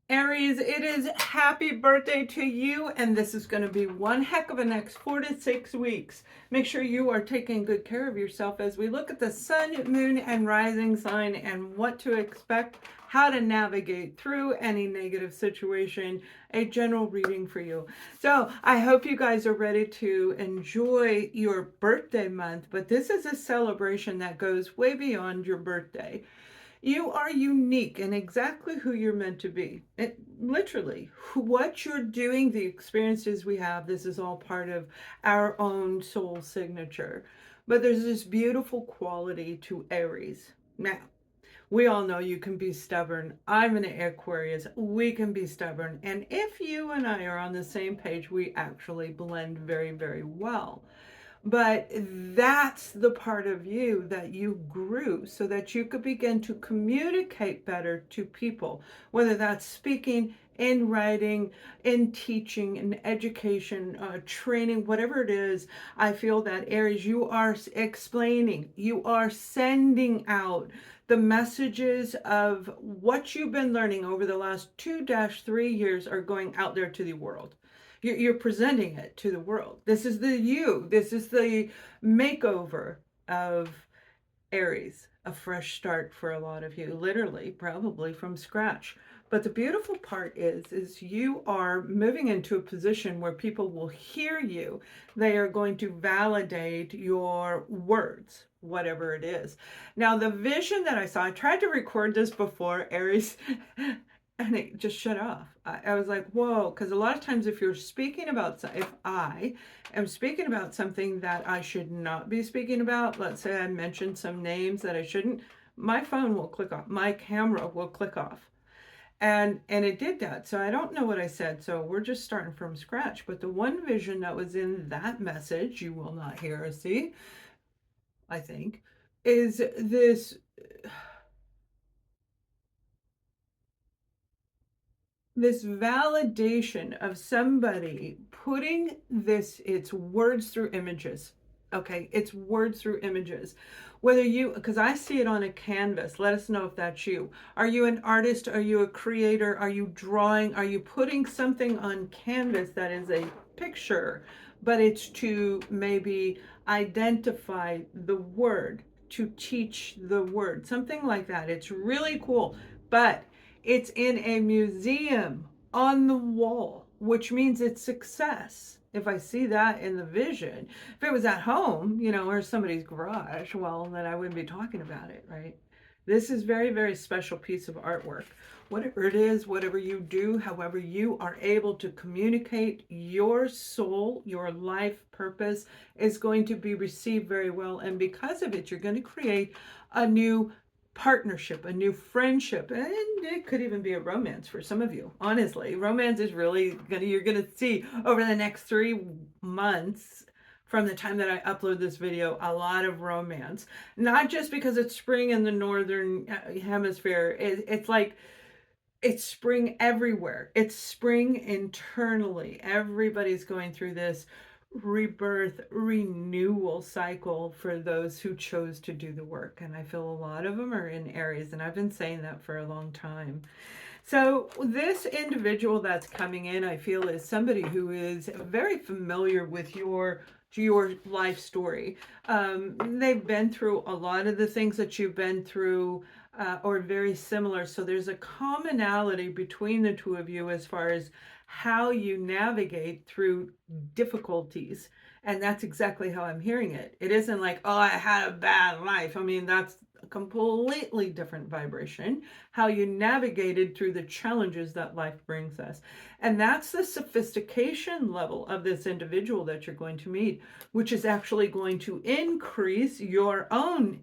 Aries, it is happy birthday to you, and this is going to be one heck of a next 4 to 6 weeks. Make sure you are taking good care of yourself as we look at the sun, moon, and rising sign and what to expect, how to navigate through any negative situation, a general reading for you. So I hope you guys are ready to enjoy your birthday month, but this is a celebration that goes way beyond your birthday. You are unique and exactly who you're meant to be. It, literally, what you're doing, the experiences we have, this is all part of our own soul signature. But there's this beautiful quality to Aries. Now, we all know you can be stubborn. I'm an Aquarius. We can be stubborn. And if you and I are on the same page, we actually blend very, very well. But that's the part of you that you grew so that you could begin to communicate better to people, whether that's speaking, in writing, in teaching, in education, training, whatever it is. I feel that Aries, you are explaining, you are sending out the messages of what you've been learning over the last 2-3 years are going out there to the world. You're presenting it to the world. This is the you. This is the makeover of Aries, a fresh start for a lot of you, literally, probably from scratch. But the beautiful part is you are moving into a position where people will hear you. They are going to validate your words, whatever it is. Now, the vision that I saw, I tried to record this before, Aries, and it just shut off. I was like, whoa, because a lot of times if you're speaking about, if I am speaking about something that I should not be speaking about, let's say I mentioned some names that I shouldn't, my phone will click off, my camera will click off. And it did that. So I don't know what I said. So we're just starting from scratch. But the one vision that was in that message, you will not hear or see, I think, is this validation of somebody putting this, it's words through images. Okay, it's words through images. Whether you, because I see it on a canvas, let us know if that's you. Are you an artist? Are you a creator? Are you drawing? Are you putting something on canvas that is a picture, but it's to maybe identify the word, to teach the word, something like that. It's really cool. But it's in a museum on the wall, which means it's success. If I see that in the vision, if it was at home, or somebody's garage, well, then I wouldn't be talking about it, right? This is very, very special piece of artwork. Whatever it is, whatever you do, however you are able to communicate your soul, your life purpose is going to be received very well. And because of it, you're going to create a new partnership, a new friendship, and it could even be a romance for some of you. Honestly, romance is really you're gonna see over the next 3 months from the time that I upload this video, a lot of romance. Not just because it's spring in the northern hemisphere. It's like it's spring everywhere. It's spring internally. Everybody's going through this rebirth, renewal cycle for those who chose to do the work. And I feel a lot of them are in Aries, and I've been saying that for a long time. So this individual that's coming in, I feel, is somebody who is very familiar with your life story. They've been through a lot of the things that you've been through, or very similar. So there's a commonality between the two of you as far as how you navigate through difficulties. And that's exactly how I'm hearing it. It isn't like, oh, I had a bad life. I mean, that's a completely different vibration, how you navigated through the challenges that life brings us. And that's the sophistication level of this individual that you're going to meet, which is actually going to increase your own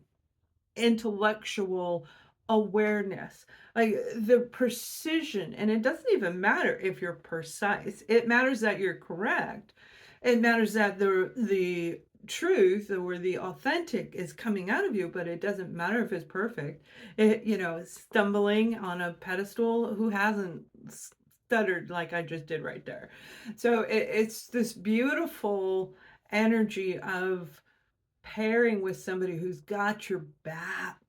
intellectual awareness, like the precision. And it doesn't even matter if you're precise, it matters that you're correct. It matters that the truth or the authentic is coming out of you, but it doesn't matter if it's perfect. Stumbling on a pedestal, who hasn't stuttered like I just did right there? So it's this beautiful energy of pairing with somebody who's got your back,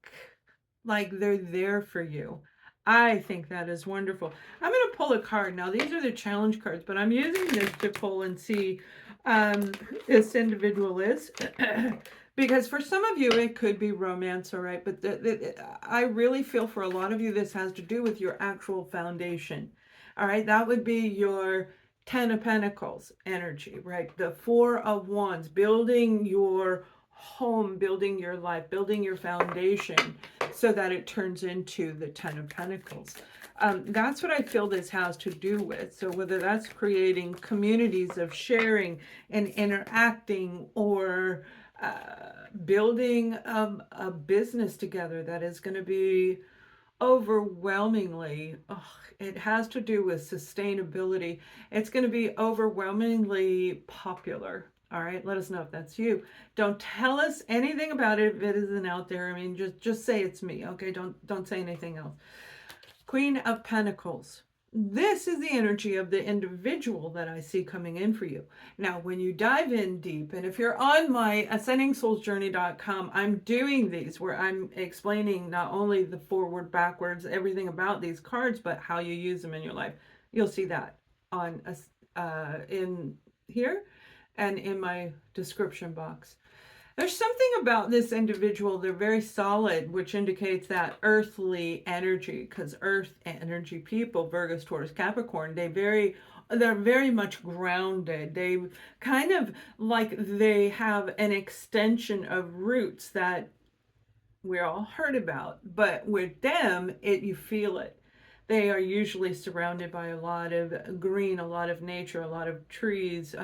like they're there for you. I think that is wonderful. I'm going to pull a card. Now, these are the challenge cards, but I'm using this to pull and see who this individual is. Because for some of you, it could be romance, all right? But I really feel for a lot of you, this has to do with your actual foundation, all right? That would be your Ten of Pentacles energy, right? The Four of Wands, building your home, building your life, building your foundation so that it turns into the Ten of Pentacles. That's what I feel this has to do with. So whether that's creating communities of sharing and interacting, or building a business together that is going to be overwhelmingly, it has to do with sustainability. It's going to be overwhelmingly popular. All right, let us know if that's you. Don't tell us anything about it if it isn't out there. I mean, just say it's me, okay? Don't say anything else. Queen of Pentacles. This is the energy of the individual that I see coming in for you. Now, when you dive in deep, and if you're on my ascendingsoulsjourney.com, I'm doing these where I'm explaining not only the forward, backwards, everything about these cards, but how you use them in your life. You'll see that on in here and in my description box. There's something about this individual, they're very solid, which indicates that earthly energy, because earth energy people, Virgos, Taurus, Capricorn, they're very much grounded. They kind of like they have an extension of roots that we all heard about, but with them, you feel it. They are usually surrounded by a lot of green, a lot of nature, a lot of trees.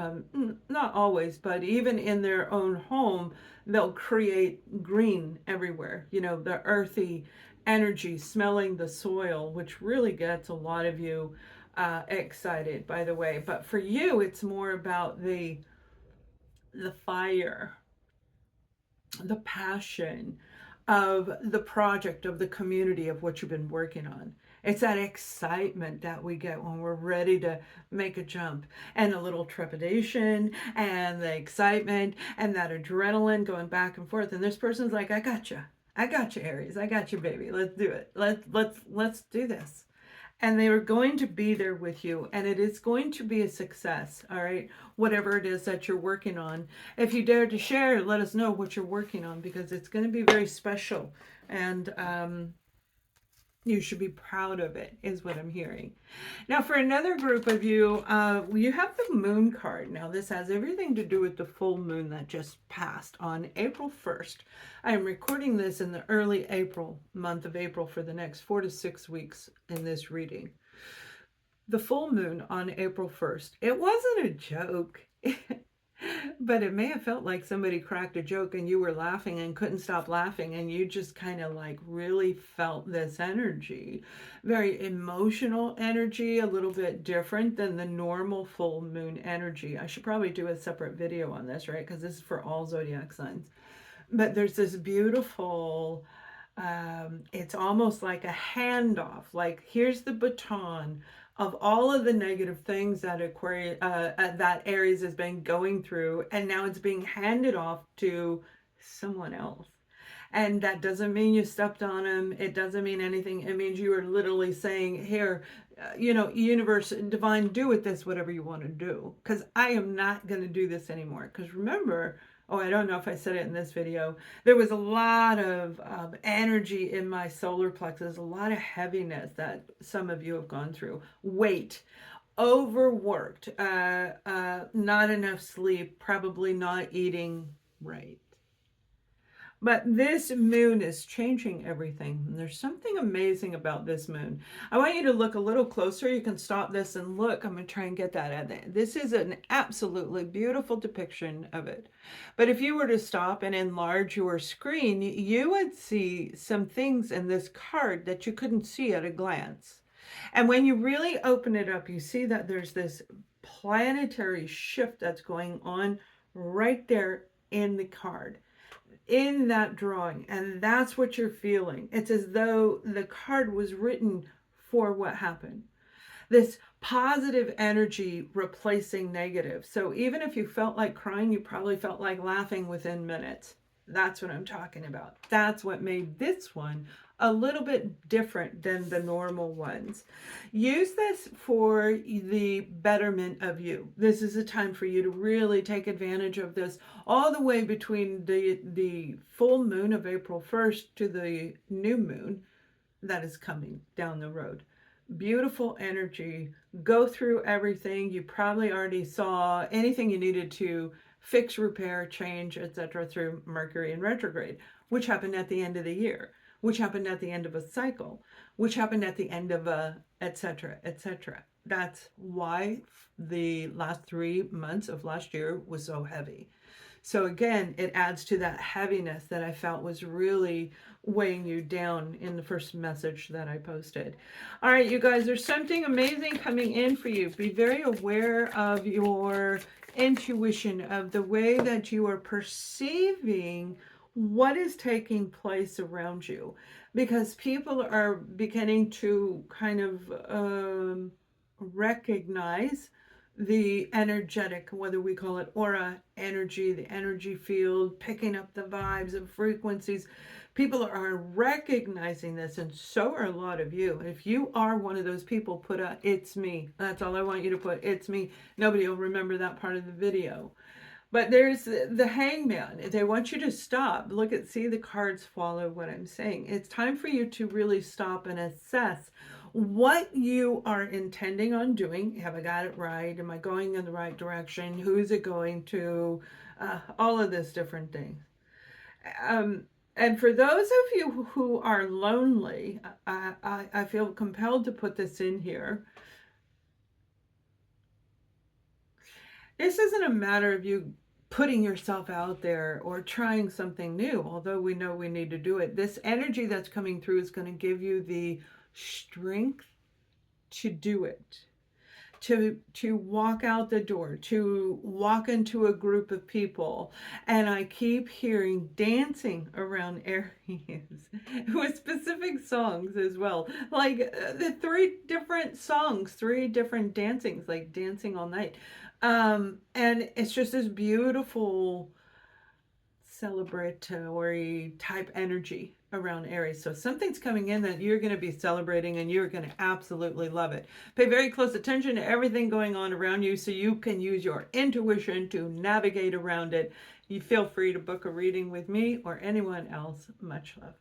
Not always, but even in their own home, they'll create green everywhere. You know, the earthy energy, smelling the soil, which really gets a lot of you excited, by the way. But for you, it's more about the fire, the passion of the project, of the community, of what you've been working on. It's that excitement that we get when we're ready to make a jump, and a little trepidation and the excitement and that adrenaline going back and forth. And this person's like, I got you. I got you, Aries. I got you, baby. Let's do it. Let's do this. And they are going to be there with you, and it is going to be a success. All right, whatever it is that you're working on. If you dare to share, let us know what you're working on, because it's going to be very special, and you should be proud of it, is what I'm hearing. Now, for another group of you, you have the moon card. Now, this has everything to do with the full moon that just passed on April 1st. I am recording this in the early month of April, for the next 4 to 6 weeks in this reading. The full moon on April 1st. It wasn't a joke. But it may have felt like somebody cracked a joke and you were laughing and couldn't stop laughing, and you just kind of like really felt this energy. Very emotional energy, a little bit different than the normal full moon energy. I should probably do a separate video on this, right? Because this is for all zodiac signs. But there's this beautiful, it's almost like a handoff. Like, here's the baton of all of the negative things that that Aries has been going through, and now it's being handed off to someone else. And that doesn't mean you stepped on him. It doesn't mean anything. It means you are literally saying, here, universe, divine, do with this whatever you want to do, because I am not going to do this anymore. Because remember, I don't know if I said it in this video, there was a lot of energy in my solar plexus, a lot of heaviness that some of you have gone through. Weight, overworked, not enough sleep, probably not eating right. But this moon is changing everything. And there's something amazing about this moon. I want you to look a little closer. You can stop this and look. I'm going to try and get that at it. This is an absolutely beautiful depiction of it. But if you were to stop and enlarge your screen, you would see some things in this card that you couldn't see at a glance. And when you really open it up, you see that there's this planetary shift that's going on right there in the card, in that drawing, and that's what you're feeling. It's as though the card was written for what happened. This positive energy replacing negative. So even if you felt like crying, you probably felt like laughing within minutes. That's what I'm talking about. That's what made this one a little bit different than the normal ones. Use this for the betterment of you. This is a time for you to really take advantage of this all the way between the full moon of April 1st to the new moon that is coming down the road. Beautiful energy. Go through everything. You probably already saw anything you needed to fix, repair, change, etc. through Mercury in retrograde, which happened at the end of the year, which happened at the end of a cycle, which happened at the end of a etc. etc. That's why the last 3 months of last year was so heavy. So again, it adds to that heaviness that I felt was really weighing you down in the first message that I posted. All right, you guys, there's something amazing coming in for you. Be very aware of your intuition, of the way that you are perceiving what is taking place around you, because people are beginning to kind of recognize the energetic, whether we call it aura, energy, the energy field, picking up the vibes and frequencies. People are recognizing this, and so are a lot of you. If you are one of those people, put a "it's me." That's all I want you to put. It's me. Nobody will remember that part of the video. But there's the hangman. They want you to stop. Look at, see, the cards follow what I'm saying. It's time for you to really stop and assess what you are intending on doing. Have I got it right? Am I going in the right direction? Who is it going to? All of this different things. And for those of you who are lonely, I feel compelled to put this in here. This isn't a matter of you putting yourself out there or trying something new, although we know we need to do it. This energy that's coming through is going to give you the strength to do it, to walk out the door, to walk into a group of people. And I keep hearing dancing around Aries with specific songs as well, like the 3 different songs, 3 different dancings, like Dancing All Night. And it's just this beautiful celebratory type energy around Aries. So something's coming in that you're going to be celebrating, and you're going to absolutely love it. Pay very close attention to everything going on around you so you can use your intuition to navigate around it. You feel free to book a reading with me or anyone else. Much love.